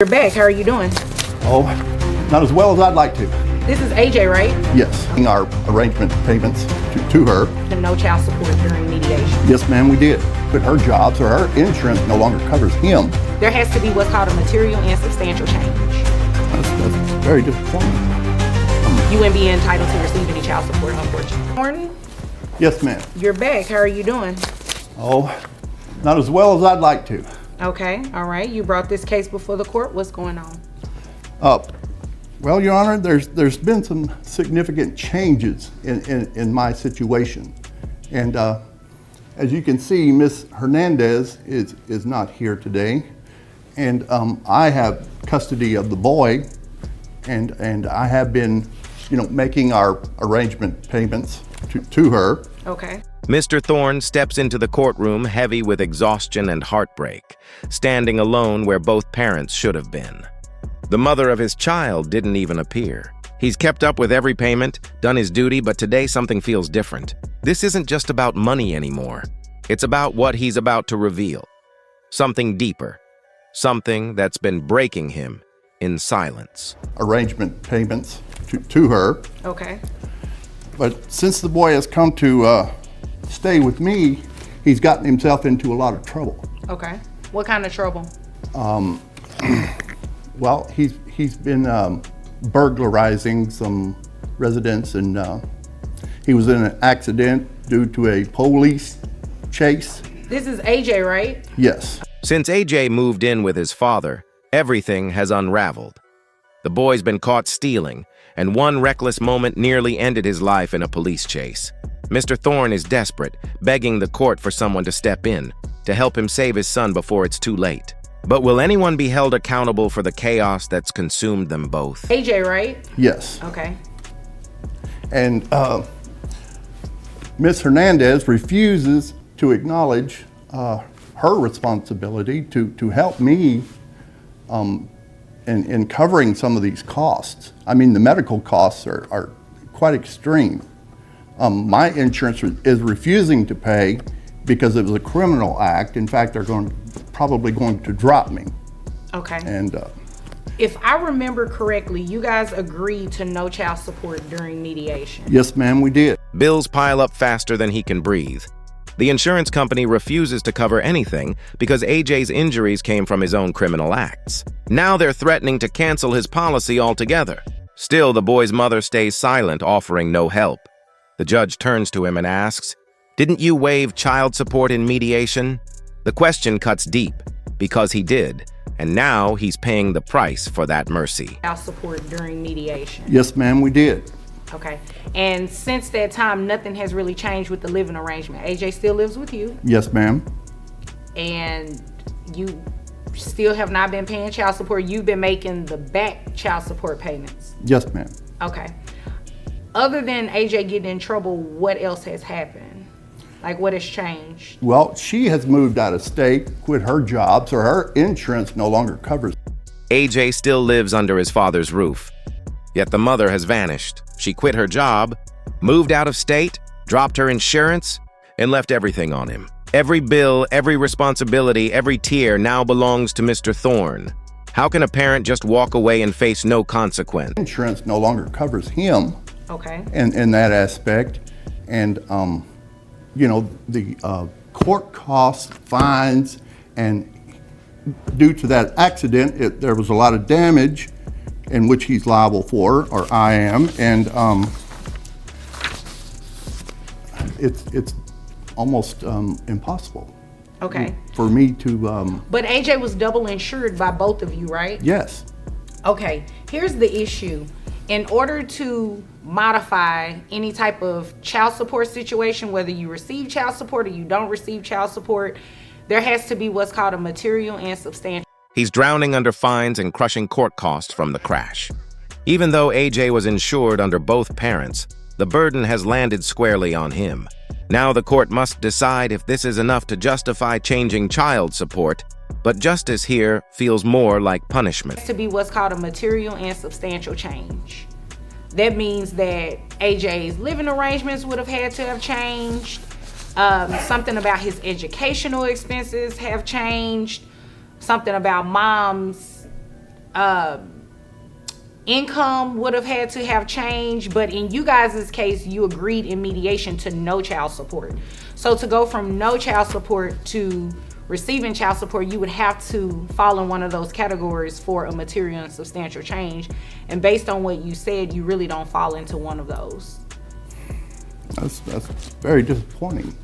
You're back. How are you doing? Oh, not as well as I'd like to. This is AJ, right? Yes, our arrangement payments to her. And no child support during mediation. Yes, ma'am, we did. But her jobs or her insurance no longer covers him. There has to be what's called a material and substantial change. That's very disappointing. You wouldn't be entitled to receive any child support, unfortunately. Morning. Yes, ma'am. You're back. How are you doing? Oh, not as well as I'd like to. Okay, all right. You brought this case before the court. What's going on? Well, Your Honor, there's been some significant changes in my situation. And as you can see, Miss Hernandez is not here today. And I have custody of the boy, and I have been, making our arrangement payments to her. Okay. Mr. Thorne steps into the courtroom heavy with exhaustion and heartbreak, standing alone where both parents should have been. The mother of his child didn't even appear. He's kept up with every payment, done his duty, but today something feels different. This isn't just about money anymore. It's about what he's about to reveal. Something deeper. Something that's been breaking him in silence. Arrangement payments to her. Okay. But since the boy has come to stay with me, he's gotten himself into a lot of trouble. Okay. What kind of trouble? Well, he's been burglarizing some residents, and he was in an accident due to a police chase. This is AJ, right? Yes. Since AJ moved in with his father, everything has unraveled. The boy's been caught stealing, and one reckless moment nearly ended his life in a police chase. Mr. Thorne is desperate, begging the court for someone to step in, to help him save his son before it's too late. But will anyone be held accountable for the chaos that's consumed them both? AJ, right? Yes. Okay. And Ms. Hernandez refuses to acknowledge her responsibility to help me in covering some of these costs. I mean, the medical costs are quite extreme. My insurance is refusing to pay because it was a criminal act. In fact, they're probably going to drop me. Okay. And if I remember correctly, you guys agreed to no child support during mediation. yes, ma'am, we did. Bills pile up faster than he can breathe. The insurance company refuses to cover anything because AJ's injuries came from his own criminal acts. Now they're threatening to cancel his policy altogether. Still, the boy's mother stays silent, offering no help. The judge turns to him and asks, "Didn't you waive child support in mediation?" The question cuts deep, because he did, and now he's paying the price for that mercy. Child support during mediation. Yes, ma'am, we did. Okay. And since that time, nothing has really changed with the living arrangement. AJ still lives with you, Yes, ma'am. and you still have not been paying child support. You've been making the back child support payments. Yes, ma'am. Okay. Other than AJ getting in trouble, what else has happened? Like, what has changed? Well, she has moved out of state, quit her job, so her insurance no longer covers. AJ still lives under his father's roof. Yet the mother has vanished. She quit her job, moved out of state, dropped her insurance, and left everything on him. Every bill, every responsibility, every tear now belongs to Mr. Thorne. How can a parent just walk away and face no consequence? Insurance no longer covers him Okay. in that aspect. And, the court costs, fines, and due to that accident, there was a lot of damage in which he's liable for, or I am, and it's almost impossible. Okay. For me to, But AJ was double insured by both of you, right? yes. Okay. Here's the issue. In order to modify any type of child support situation, whether you receive child support or you don't receive child support, there has to be what's called a material and substantial. He's drowning under fines and crushing court costs from the crash. Even though AJ was insured under both parents, the burden has landed squarely on him. Now the court must decide if this is enough to justify changing child support, but justice here feels more like punishment. To be what's called a material and substantial change. That means that AJ's living arrangements would have had to have changed. Something about his educational expenses have changed. Something about mom's income would have had to have changed, but in you guys' case, you agreed in mediation to no child support. So to go from no child support to receiving child support, you would have to fall in one of those categories for a material and substantial change. And based on what you said, you really don't fall into one of those. That's very disappointing.